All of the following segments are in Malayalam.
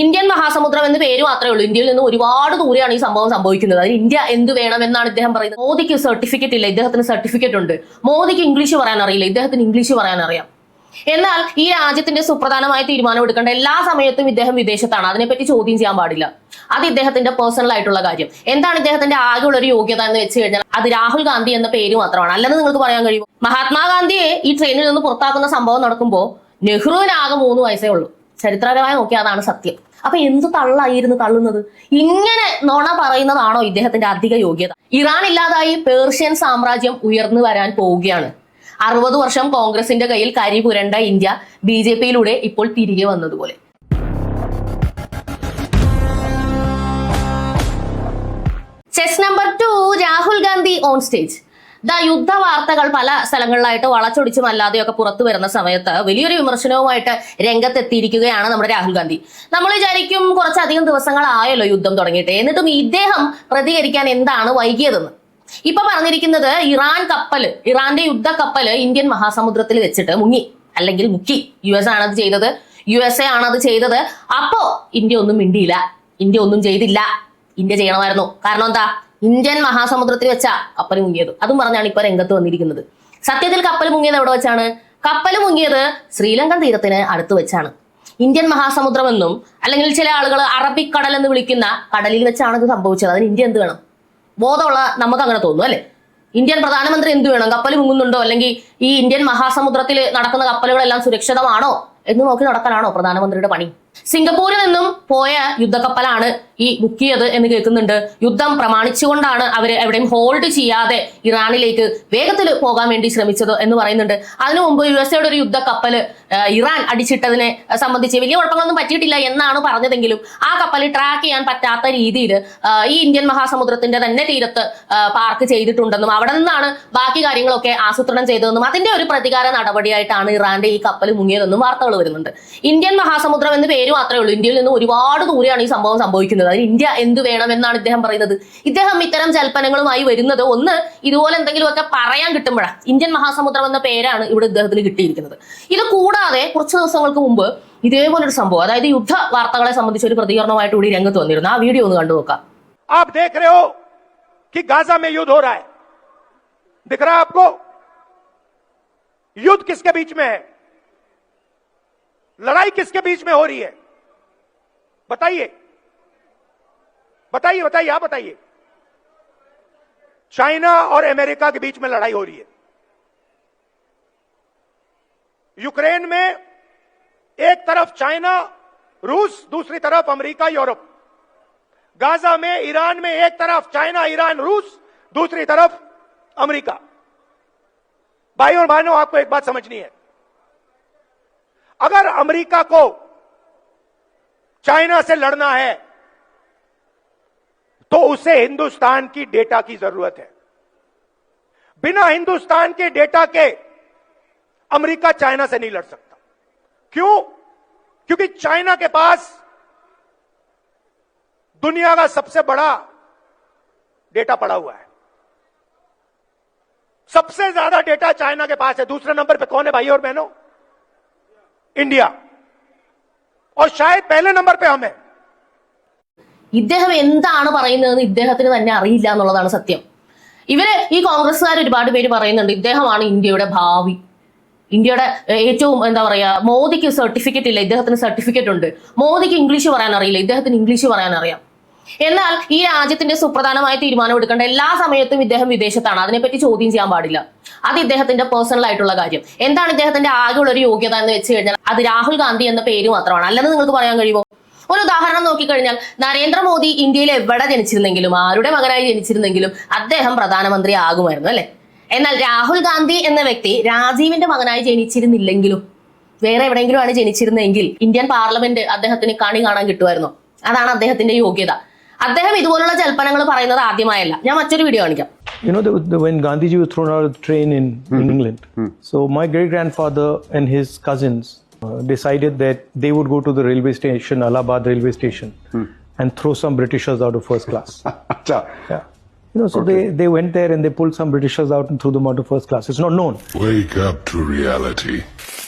ഇന്ത്യൻ മഹാസമുദ്രം എന്ന് പേര് മാത്രമേ ഉള്ളൂ. ഇന്ത്യയിൽ നിന്ന് ഒരുപാട് ദൂരെയാണ് ഈ സംഭവം സംഭവിക്കുന്നത്. അതിന് ഇന്ത്യ എന്ത് വേണമെന്നാണ് ഇദ്ദേഹം പറയുന്നത്. മോദിക്ക് സർട്ടിഫിക്കറ്റ് ഇല്ല, ഇദ്ദേഹത്തിന് സർട്ടിഫിക്കറ്റ് ഉണ്ട്. മോദിക്ക് ഇംഗ്ലീഷ് പറയാൻ അറിയില്ല, ഇദ്ദേഹത്തിന് ഇംഗ്ലീഷ് പറയാൻ അറിയാം. എന്നാൽ ഈ രാജ്യത്തിന്റെ സുപ്രധാനമായ തീരുമാനം എടുക്കേണ്ട എല്ലാ സമയത്തും ഇദ്ദേഹം വിദേശത്താണ്. അതിനെപ്പറ്റി ചോദ്യം ചെയ്യാൻ പാടില്ല. അത് ഇദ്ദേഹത്തിന്റെ പേഴ്സണൽ ആയിട്ടുള്ള കാര്യം. എന്താണ് ഇദ്ദേഹത്തിന്റെ ആകെയുള്ള ഒരു യോഗ്യത എന്ന് വെച്ച് കഴിഞ്ഞാൽ അത് രാഹുൽ ഗാന്ധി എന്ന പേര് മാത്രമാണ്. അല്ലെന്ന് നിങ്ങൾക്ക് പറയാൻ കഴിയും. മഹാത്മാഗാന്ധിയെ ഈ ട്രെയിനിൽ നിന്ന് പുറത്താക്കുന്ന സംഭവം നടക്കുമ്പോൾ നെഹ്റുവിനാകെ 3 വയസ്സേ ഉള്ളൂ. ചരിത്രപരമായി നോക്കിയാൽ അതാണ് സത്യം. അപ്പൊ എന്ത് തള്ളായിരുന്നു തള്ളുന്നത്? ഇങ്ങനെ നുണ പറയുന്നതാണോ ഇദ്ദേഹത്തിന്റെ അധിക യോഗ്യത? ഇറാൻ ഇല്ലാതായി പേർഷ്യൻ സാമ്രാജ്യം ഉയർന്നു വരാൻ പോവുകയാണ്. 60 വർഷം കോൺഗ്രസിന്റെ കയ്യിൽ കരി പുരണ്ട ഇന്ത്യ BJPയിലൂടെ ഇപ്പോൾ തിരികെ വന്നതുപോലെ. Chess number 2, Rahul Gandhi on stage. യുദ്ധ വാർത്തകൾ പല സ്ഥലങ്ങളിലായിട്ട് വളച്ചൊടിച്ചും അല്ലാതെയൊക്കെ പുറത്തു വരുന്ന സമയത്ത് വലിയൊരു വിമർശനവുമായിട്ട് രംഗത്തെത്തിയിരിക്കുകയാണ് നമ്മുടെ രാഹുൽ ഗാന്ധി. നമ്മൾ വിചാരിക്കും കുറച്ചധികം ദിവസങ്ങളായല്ലോ യുദ്ധം തുടങ്ങിയിട്ട്, എന്നിട്ടും ഇദ്ദേഹം പ്രതികരിക്കാൻ എന്താണ് വൈകിയതെന്ന്. ഇപ്പൊ പറഞ്ഞിരിക്കുന്നത് ഇറാന്റെ യുദ്ധ കപ്പല് ഇന്ത്യൻ മഹാസമുദ്രത്തിൽ വെച്ചിട്ട് മുങ്ങി, അല്ലെങ്കിൽ മുക്കി. USA ആണത് ചെയ്തത്. അപ്പോ ഇന്ത്യ ഒന്നും മിണ്ടിയില്ല, ഇന്ത്യ ഒന്നും ചെയ്തില്ല. ഇന്ത്യ ചെയ്യണമായിരുന്നു. കാരണം എന്താ? ഇന്ത്യൻ മഹാസമുദ്രത്തിൽ വെച്ചാ കപ്പൽ മുങ്ങിയത്. അതും പറഞ്ഞാണ് ഇപ്പൊ രംഗത്ത് വന്നിരിക്കുന്നത്. സത്യത്തിൽ കപ്പൽ മുങ്ങിയത് എവിടെ വെച്ചാണ്? കപ്പൽ മുങ്ങിയത് ശ്രീലങ്കൻ തീരത്തിന് അടുത്ത് വെച്ചാണ്. ഇന്ത്യൻ മഹാസമുദ്രമെന്നും അല്ലെങ്കിൽ ചില ആളുകൾ അറബിക്കടൽ എന്ന് വിളിക്കുന്ന കടലിൽ വെച്ചാണ് ഇത് സംഭവിച്ചത്. അതിന് ഇന്ത്യ എന്ത് വേണം? ബോധമുള്ള നമുക്ക് അങ്ങനെ തോന്നുന്നു അല്ലെ? ഇന്ത്യൻ പ്രധാനമന്ത്രി എന്ത് വേണം? കപ്പൽ മുങ്ങുന്നുണ്ടോ, അല്ലെങ്കിൽ ഈ ഇന്ത്യൻ മഹാസമുദ്രത്തിൽ നടക്കുന്ന കപ്പലുകളെല്ലാം സുരക്ഷിതമാണോ എന്ന് നോക്കി നടക്കാനാണോ പ്രധാനമന്ത്രിയുടെ പണി? സിംഗപ്പൂരിൽ നിന്നും പോയ യുദ്ധക്കപ്പലാണ് ഈ മുക്കിയത് എന്ന് കേൾക്കുന്നുണ്ട്. യുദ്ധം പ്രമാണിച്ചുകൊണ്ടാണ് അവര് എവിടെയും ഹോൾഡ് ചെയ്യാതെ ഇറാനിലേക്ക് വേഗത്തിൽ പോകാൻ വേണ്ടി ശ്രമിച്ചത് എന്ന് പറയുന്നുണ്ട്. അതിനു മുമ്പ് USA ഒരു യുദ്ധക്കപ്പല് ഇറാൻ അടിച്ചിട്ടതിനെ സംബന്ധിച്ച് വലിയ കുഴപ്പങ്ങളൊന്നും പറ്റിയിട്ടില്ല എന്നാണ് പറഞ്ഞതെങ്കിലും ആ കപ്പൽ ട്രാക്ക് ചെയ്യാൻ പറ്റാത്ത രീതിയിൽ ഈ ഇന്ത്യൻ മഹാസമുദ്രത്തിന്റെ തന്നെ തീരത്ത് പാർക്ക് ചെയ്തിട്ടുണ്ടെന്നും അവിടെ നിന്നാണ് ബാക്കി കാര്യങ്ങളൊക്കെ ആസൂത്രണം ചെയ്തതെന്നും അതിന്റെ ഒരു പ്രതികാര നടപടിയായിട്ടാണ് ഇറാന്റെ ഈ കപ്പൽ മുങ്ങിയതെന്നും വാർത്തകൾ വരുന്നുണ്ട്. ഇന്ത്യൻ മഹാസമുദ്രം എന്ന് പേര് മാത്രമേ ഉള്ളൂ. ഇന്ത്യയിൽ നിന്ന് ഒരുപാട് ദൂരെയാണ് ഈ സംഭവം സംഭവിക്കുന്നത്. അതിന് ഇന്ത്യ എന്ത് വേണമെന്നാണ് ഇദ്ദേഹം പറയുന്നത്. ഇദ്ദേഹം ഇത്തരം ജൽപ്പനങ്ങളുമായി വരുന്നത് ഒന്ന് ഇതുപോലെ എന്തെങ്കിലുമൊക്കെ പറയാൻ കിട്ടുമ്പോഴാണ്. ഇന്ത്യൻ മഹാസമുദ്രം എന്ന പേരാണ് ഇവിടെ ഇദ്ദേഹത്തിന് കിട്ടിയിരിക്കുന്നത്. ഇത് കൂടാതെ കുറച്ച് ദിവസങ്ങൾക്ക് മുമ്പ് ഇതേപോലൊരു സംഭവം, അതായത് യുദ്ധ വാർത്തകളെ സംബന്ധിച്ച് ഒരു പ്രതികരണമായിട്ട് കൂടി രംഗത്ത് വന്നിരുന്നു. ആ വീഡിയോ ഒന്ന് കണ്ടു നോക്കാം. आप देख रहे हो कि गाजा में युद्ध हो रहा है, दिख रहा है आपको? युद्ध किसके बीच में है? लड़ाई किसके बीच में हो रही है? बताइए बताइए बताइए, आप बताइए। चाइना और अमेरिका के बीच में लड़ाई हो रही है। यूक्रेन में एक तरफ चाइना रूस, दूसरी तरफ अमेरिका यूरोप। गाजा में ईरान में एक तरफ चाइना ईरान रूस, दूसरी तरफ अमेरिका। भाइयों और बहनों, आपको एक बात समझनी है, अगर अमेरिका को चाइना से लड़ना है तो उसे हिंदुस्तान की डेटा की जरूरत है। बिना हिंदुस्तान के डेटा के अमेरिका चाइना से नहीं लड़ सकता। क्यों? क्योंकि चाइना के पास दुनिया का सबसे बड़ा डेटा पड़ा हुआ है। सबसे ज्यादा डेटा चाइना के पास है। दूसरे नंबर पे कौन है भाइयों और बहनों? इंडिया। और शायद पहले नंबर पे हम है। ഇദ്ദേഹം എന്താണ് പറയുന്നതെന്ന് ഇദ്ദേഹത്തിന് തന്നെ അറിയില്ല എന്നുള്ളതാണ് സത്യം. ഈ കോൺഗ്രസ്സുകാർ ഒരുപാട് പേര് പറയുന്നുണ്ട് ഇദ്ദേഹമാണ് ഇന്ത്യയുടെ ഭാവി, ഇന്ത്യയുടെ ഏറ്റവും എന്താ പറയാ, മോദിക്ക് സർട്ടിഫിക്കറ്റ് ഇല്ല, ഇദ്ദേഹത്തിന് സർട്ടിഫിക്കറ്റ് ഉണ്ട്. മോദിക്ക് ഇംഗ്ലീഷ് പറയാൻ അറിയില്ല, ഇദ്ദേഹത്തിന് ഇംഗ്ലീഷ് പറയാൻ അറിയാം. എന്നാൽ ഈ രാജ്യത്തിന്റെ സുപ്രധാനമായ തീരുമാനം എടുക്കേണ്ട എല്ലാ സമയത്തും ഇദ്ദേഹം വിദേശത്താണ്. അതിനെപ്പറ്റി ചോദ്യം ചെയ്യാൻ പാടില്ല. അത് ഇദ്ദേഹത്തിന്റെ പേഴ്സണൽ ആയിട്ടുള്ള കാര്യം. എന്താണ് ഇദ്ദേഹത്തിന്റെ ആകെയുള്ള ഒരു യോഗ്യത എന്ന് വെച്ച് കഴിഞ്ഞാൽ അത് രാഹുൽ ഗാന്ധി എന്ന പേര് മാത്രമാണ്. അല്ലെന്ന് നിങ്ങൾക്ക് പറയാൻ കഴിയുമോ? ഒരു ഉദാഹരണം നോക്കിക്കഴിഞ്ഞാൽ നരേന്ദ്രമോദി ഇന്ത്യയിൽ എവിടെ ജനിച്ചിരുന്നെങ്കിലും, ആരുടെ മകനായി ജനിച്ചിരുന്നെങ്കിലും അദ്ദേഹം പ്രധാനമന്ത്രി ആകുമായിരുന്നു അല്ലെ? എന്നാൽ രാഹുൽ ഗാന്ധി എന്ന വ്യക്തി രാജീവിന്റെ മകനായി ജനിച്ചിരുന്നില്ലെങ്കിലും വേറെ എവിടെയെങ്കിലും ആണ് ജനിച്ചിരുന്നെങ്കിൽ ഇന്ത്യൻ പാർലമെന്റ് അദ്ദേഹത്തിന് കണി കാണാൻ കിട്ടുമായിരുന്നു. അതാണ് അദ്ദേഹത്തിന്റെ യോഗ്യത. അദ്ദേഹം ഇതുപോലുള്ള ജൽപ്പനങ്ങൾ പറയുന്നത് ആദ്യമായല്ല. ഞാൻ മറ്റൊരു വീഡിയോ കാണിക്കാം. You know, when Gandhiji was thrown out of the train in England, so my great-grandfather and his cousins decided that they would go to the railway station, Allahabad railway station, and throw some Britishers out of first class. Yeah. You know, so they went there and they pulled some Britishers out and threw them out of first class. It's not known. Wake up to reality.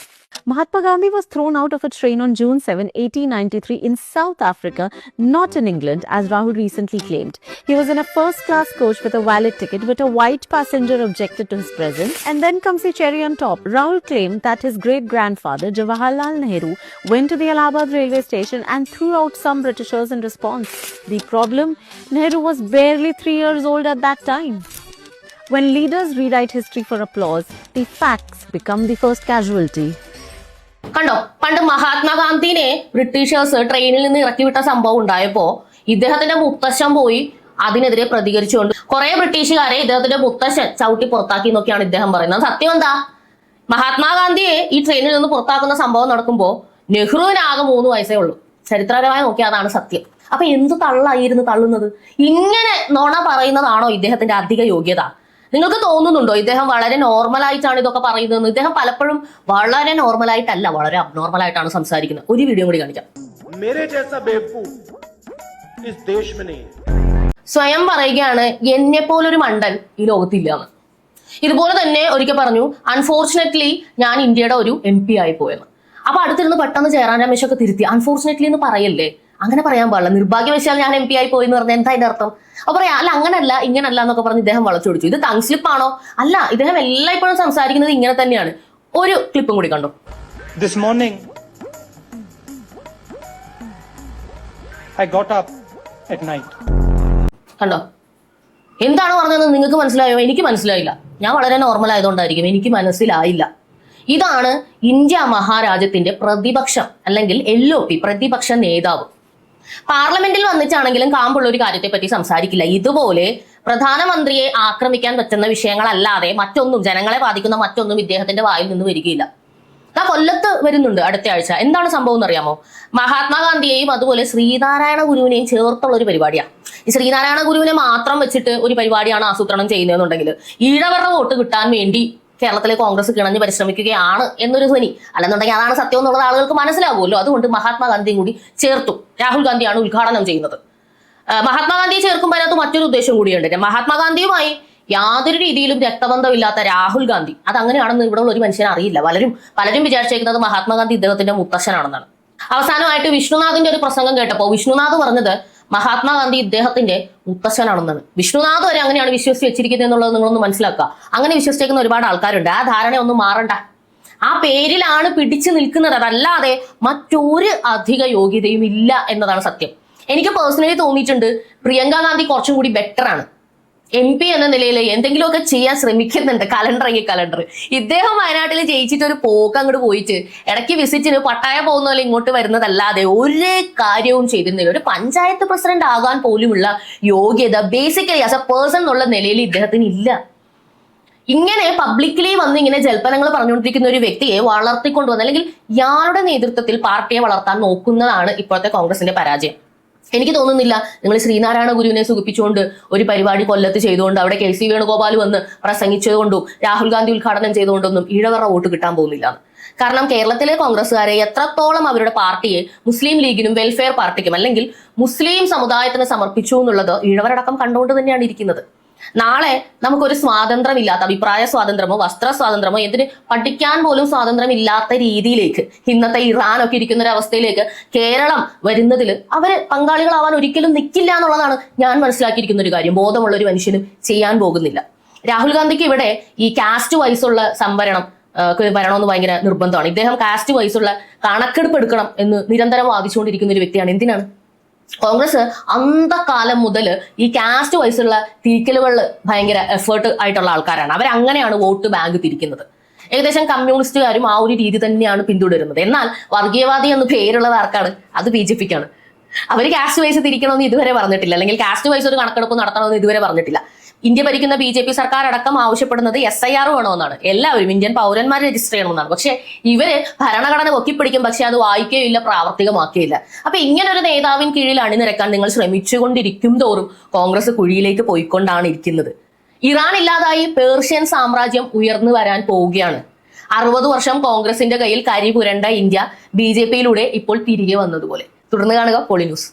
Mahatma Gandhi was thrown out of a train on June 7, 1893 in South Africa, not in England, as Rahul recently claimed. He was in a first-class coach with a valid ticket, but a white passenger objected to his presence. And then comes the cherry on top. Rahul claimed that his great-grandfather, Jawaharlal Nehru, went to the Allahabad railway station and threw out some Britishers in response. The problem? Nehru was barely 3 years old at that time. When leaders rewrite history for applause, the facts become the first casualty. കണ്ടോ, പണ്ട് മഹാത്മാഗാന്ധിനെ ബ്രിട്ടീഷേഴ്സ് ട്രെയിനിൽ നിന്ന് ഇറക്കി വിട്ട സംഭവം ഉണ്ടായപ്പോ ഇദ്ദേഹത്തിന്റെ മുത്തശ്ശൻ പോയി അതിനെതിരെ പ്രതികരിച്ചുകൊണ്ട് കുറെ ബ്രിട്ടീഷുകാരെ ഇദ്ദേഹത്തിന്റെ മുത്തശ്ശൻ ചവിട്ടി പുറത്താക്കി എന്നൊക്കെയാണ് ഇദ്ദേഹം പറയുന്നത്. സത്യം എന്താ? മഹാത്മാഗാന്ധിയെ ഈ ട്രെയിനിൽ നിന്ന് പുറത്താക്കുന്ന സംഭവം നടക്കുമ്പോ നെഹ്റുവിനാകെ 3 വയസ്സേ ഉള്ളൂ. ചരിത്രപരമായി നോക്കിയാൽ അതാണ് സത്യം. അപ്പൊ എന്ത് തള്ളായിരുന്നു തള്ളുന്നത്? ഇങ്ങനെ നോണ പറയുന്നതാണോ ഇദ്ദേഹത്തിന്റെ അധിക യോഗ്യത? നിങ്ങൾക്ക് തോന്നുന്നുണ്ടോ ഇദ്ദേഹം വളരെ നോർമലായിട്ടാണ് ഇതൊക്കെ പറയുന്നത്? ഇദ്ദേഹം പലപ്പോഴും വളരെ നോർമലായിട്ടല്ല, വളരെ അബ്നോർമലായിട്ടാണ് സംസാരിക്കുന്നത്. ഒരു വീഡിയോ കൂടി കാണിക്കാം. സ്വയം പറയുകയാണ് എന്നെ പോലൊരു മണ്ടൻ ഈ ലോകത്തില്ലാന്ന്. ഇതുപോലെ തന്നെ ഒരിക്കൽ പറഞ്ഞു, അൺഫോർച്ചുനേറ്റ്ലി ഞാൻ ഇന്ത്യയുടെ ഒരു MP ആയി പോയെന്ന്. അപ്പൊ അടുത്തിരുന്ന് പെട്ടെന്ന് ജയറാം രമേശൊക്കെ തിരുത്തി, അൺഫോർച്ചുനേറ്റ്ലി എന്ന് പറയല്ലേ, അങ്ങനെ പറയാൻ പാടില്ല, നിർഭാഗ്യവശാൽ ഞാൻ MP ആയി പോയി എന്ന് പറഞ്ഞാൽ എന്താ അതിന്റെ അർത്ഥം? അപ്പൊ പറയാം അല്ല അങ്ങനല്ല ഇങ്ങനല്ല എന്നൊക്കെ പറഞ്ഞ് ഇദ്ദേഹം വളച്ചൊടിച്ചു. ഇത് ടങ് സ്ലിപ്പാണോ? അല്ല, ഇദ്ദേഹം എല്ലായ്പ്പോഴും സംസാരിക്കുന്നത് ഇങ്ങനെ തന്നെയാണ്. ഒരു ക്ലിപ്പും കൂടി കണ്ടു. This morning I got up at night. കണ്ടോ, എന്താണ് പറഞ്ഞത്? നിങ്ങൾക്ക് മനസ്സിലായോ? എനിക്ക് മനസ്സിലായില്ല. ഞാൻ വളരെ നോർമൽ ആയതുകൊണ്ടായിരിക്കും എനിക്ക് മനസ്സിലായില്ല. ഇതാണ് ഇന്ത്യ മഹാരാജ്യത്തിന്റെ പ്രതിപക്ഷം അല്ലെങ്കിൽ LOP, പ്രതിപക്ഷ നേതാവ്. പാർലമെന്റിൽ വന്നിട്ടാണെങ്കിലും കാമ്പുള്ള ഒരു കാര്യത്തെ പറ്റി സംസാരിക്കില്ല. ഇതുപോലെ പ്രധാനമന്ത്രിയെ ആക്രമിക്കാൻ പറ്റുന്ന വിഷയങ്ങളല്ലാതെ മറ്റൊന്നും, ജനങ്ങളെ ബാധിക്കുന്ന മറ്റൊന്നും ഇദ്ദേഹത്തിന്റെ വായിൽ നിന്ന് വരികയില്ല. കൊല്ലത്ത് വരുന്നുണ്ട് അടുത്ത ആഴ്ച. എന്താണ് സംഭവം എന്നറിയാമോ? മഹാത്മാഗാന്ധിയെയും അതുപോലെ ശ്രീനാരായണ ഗുരുവിനെയും ചേർത്തുള്ള ഒരു പരിപാടിയാണ്. ഈ ശ്രീനാരായണ ഗുരുവിനെ മാത്രം വെച്ചിട്ട് ഒരു പരിപാടിയാണ് ആസൂത്രണം ചെയ്യുന്നതെന്നുണ്ടെങ്കിൽ ഈഴവരുടെ വോട്ട് കിട്ടാൻ വേണ്ടി കേരളത്തിലെ കോൺഗ്രസ് കിണഞ്ഞ് പരിശ്രമിക്കുകയാണ് എന്നൊരു ധ്വനി. അല്ലെന്നുണ്ടെങ്കിൽ അതാണ് സത്യം എന്നുള്ളത് ആളുകൾക്ക് മനസ്സിലാവുമല്ലോ. അതുകൊണ്ട് മഹാത്മാഗാന്ധിയും കൂടി ചേർത്തു. രാഹുൽ ഗാന്ധിയാണ് ഉദ്ഘാടനം ചെയ്യുന്നത്. മഹാത്മാഗാന്ധിയെ ചേർക്കുമ്പോൾ അതിനകത്ത് മറ്റൊരു ഉദ്ദേശം കൂടിയുണ്ട്. മഹാത്മാഗാന്ധിയുമായി യാതൊരു രീതിയിലും രക്തബന്ധമില്ലാത്ത രാഹുൽ ഗാന്ധി അതങ്ങനെയാണെന്ന് ഇവിടെ ഉള്ള ഒരു മനുഷ്യനെ അറിയില്ല. പലരും വിചാരിച്ചേക്കുന്നത് മഹാത്മാഗാന്ധി ഇദ്ദേഹത്തിന്റെ മുത്തശ്ശനാണെന്നാണ്. അവസാനമായിട്ട് വിഷ്ണുനാഥിന്റെ ഒരു പ്രസംഗം കേട്ടപ്പോൾ വിഷ്ണുനാഥ് പറഞ്ഞത് മഹാത്മാഗാന്ധി ഇദ്ദേഹത്തിന്റെ മുത്തശ്ശനാണെന്നാണ്. വിഷ്ണുനാഥ് വരെ അങ്ങനെയാണ് വിശ്വസിച്ച് വെച്ചിരിക്കുന്നത് എന്നുള്ളത് നിങ്ങളൊന്ന് മനസ്സിലാക്കുക. അങ്ങനെ വിശ്വസിച്ചേക്കുന്ന ഒരുപാട് ആൾക്കാരുണ്ട്. ആ ധാരണ ഒന്നും മാറണ്ട. ആ പേരിലാണ് പിടിച്ചു നിൽക്കുന്നത്, അതല്ലാതെ മറ്റൊരു അധിക യോഗ്യതയും ഇല്ല എന്നതാണ് സത്യം. എനിക്ക് പേഴ്സണലി തോന്നിയിട്ടുണ്ട് പ്രിയങ്ക ഗാന്ധി കുറച്ചും കൂടി ബെറ്റർ ആണ്. MP എന്ന നിലയിൽ എന്തെങ്കിലുമൊക്കെ ചെയ്യാൻ ശ്രമിക്കുന്നുണ്ട്. കലണ്ടർ ഇദ്ദേഹം വയനാട്ടിൽ ജയിച്ചിട്ട് ഒരു പോക്ക് അങ്ങോട്ട് പോയിട്ട് ഇടയ്ക്ക് വിസിറ്റിന് പട്ടായ പോകുന്ന പോലെ ഇങ്ങോട്ട് വരുന്നതല്ലാതെ ഒരു കാര്യവും ചെയ്തിരുന്നില്ല. ഒരു പഞ്ചായത്ത് പ്രസിഡന്റ് ആകാൻ പോലുമുള്ള യോഗ്യത ബേസിക്കലി ആസ് എ പേഴ്സൺ എന്നുള്ള നിലയിൽ ഇദ്ദേഹത്തിന് ഇല്ല. ഇങ്ങനെ പബ്ലിക്കലി വന്ന് ഇങ്ങനെ ജൽപ്പനങ്ങൾ പറഞ്ഞുകൊണ്ടിരിക്കുന്ന ഒരു വ്യക്തിയെ വളർത്തിക്കൊണ്ടുവന്ന് അല്ലെങ്കിൽ ഇയാളുടെ നേതൃത്വത്തിൽ പാർട്ടിയെ വളർത്താൻ നോക്കുന്നതാണ് ഇപ്പോഴത്തെ കോൺഗ്രസിന്റെ പരാജയം. എനിക്ക് തോന്നുന്നില്ല നിങ്ങൾ ശ്രീനാരായണ ഗുരുവിനെ സുഖിപ്പിച്ചുകൊണ്ട് ഒരു പരിപാടി കൊല്ലത്ത് ചെയ്തുകൊണ്ട് അവിടെ KC വേണുഗോപാൽ വന്ന് പ്രസംഗിച്ചതുകൊണ്ടും രാഹുൽ ഗാന്ധി ഉദ്ഘാടനം ചെയ്തുകൊണ്ടൊന്നും ഈഴവരുടെ വോട്ട് കിട്ടാൻ പോകുന്നില്ല. കാരണം കേരളത്തിലെ കോൺഗ്രസ്സുകാരെ എത്രത്തോളം അവരുടെ പാർട്ടിയെ മുസ്ലിം ലീഗിനും വെൽഫെയർ പാർട്ടിക്കും അല്ലെങ്കിൽ മുസ്ലിം സമുദായത്തിന് സമർപ്പിച്ചു എന്നുള്ളത് ഈഴവരടക്കം കണ്ടുകൊണ്ട് തന്നെയാണ് ഇരിക്കുന്നത്. നാളെ നമുക്കൊരു സ്വാതന്ത്ര്യമില്ലാത്ത, അഭിപ്രായ സ്വാതന്ത്ര്യമോ വസ്ത്ര സ്വാതന്ത്ര്യമോ എന്തിന് പഠിക്കാൻ പോലും സ്വാതന്ത്ര്യമില്ലാത്ത രീതിയിലേക്ക് ഇന്നത്തെ ഇറാനൊക്കെ ഇരിക്കുന്ന ഒരു അവസ്ഥയിലേക്ക് കേരളം വരുന്നതിൽ അവര് പങ്കാളികളാവാൻ ഒരിക്കലും നിൽക്കില്ല എന്നുള്ളതാണ് ഞാൻ മനസ്സിലാക്കിയിരിക്കുന്ന ഒരു കാര്യം. ബോധമുള്ള ഒരു മനുഷ്യനും ചെയ്യാൻ പോകുന്നില്ല. രാഹുൽ ഗാന്ധിക്ക് ഇവിടെ ഈ കാസ്റ്റ് വൈസുള്ള സംവരണം വരണമെന്ന് ഭയങ്കര നിർബന്ധമാണ്. ഇദ്ദേഹം കാസ്റ്റ് വൈസുള്ള കണക്കെടുപ്പ് എടുക്കണം എന്ന് നിരന്തരം വാദിച്ചുകൊണ്ടിരിക്കുന്ന ഒരു വ്യക്തിയാണ്. എന്തിനാണ്? കോൺഗ്രസ് അന്തകാലം മുതൽ ഈ കാസ്റ്റ് വൈസുള്ള തിരിക്കലുകളിൽ ഭയങ്കര എഫേർട്ട് ആയിട്ടുള്ള ആൾക്കാരാണ്. അവരങ്ങനെയാണ് വോട്ട് ബാങ്ക് തിരിക്കുന്നത്. ഏകദേശം കമ്മ്യൂണിസ്റ്റുകാരും ആ ഒരു രീതി തന്നെയാണ് പിന്തുടരുന്നത്. എന്നാൽ വർഗീയവാദി എന്ന് പേരുള്ളത് ആർക്കാണ്? അത് BJPക്കാണ്. അവർ കാസ്റ്റ് വൈസ് തിരിക്കണമെന്ന് ഇതുവരെ പറഞ്ഞിട്ടില്ല, അല്ലെങ്കിൽ കാസ്റ്റ് വൈസ് ഒരു കണക്കെടുപ്പ് നടത്തണമെന്ന് ഇതുവരെ പറഞ്ഞിട്ടില്ല. ഇന്ത്യ ഭരിക്കുന്ന BJP സർക്കാർ അടക്കം ആവശ്യപ്പെടുന്നത് SIR വേണമെന്നാണ്. എല്ലാവരും ഇന്ത്യൻ പൗരന്മാരെ രജിസ്റ്റർ ചെയ്യണമെന്നാണ്. പക്ഷെ ഇവര് ഭരണഘടന പൊക്കിപ്പിടിക്കും, പക്ഷെ അത് വായിക്കുകയില്ല, പ്രാവർത്തികമാക്കുകയില്ല. അപ്പൊ ഇങ്ങനൊരു നേതാവിൻ കീഴിൽ അണിനിരക്കാൻ നിങ്ങൾ ശ്രമിച്ചുകൊണ്ടിരിക്കും തോറും കോൺഗ്രസ് കുഴിയിലേക്ക് പോയിക്കൊണ്ടാണ് ഇരിക്കുന്നത്. ഇറാൻ ഇല്ലാതായി പേർഷ്യൻ സാമ്രാജ്യം ഉയർന്നു വരാൻ പോവുകയാണ്. 60 വർഷം കോൺഗ്രസിന്റെ കയ്യിൽ കരി പുരണ്ട ഇന്ത്യ BJPയിലൂടെ ഇപ്പോൾ തിരികെ വന്നതുപോലെ. തുടർന്ന് കാണുക പോളി ന്യൂസ്.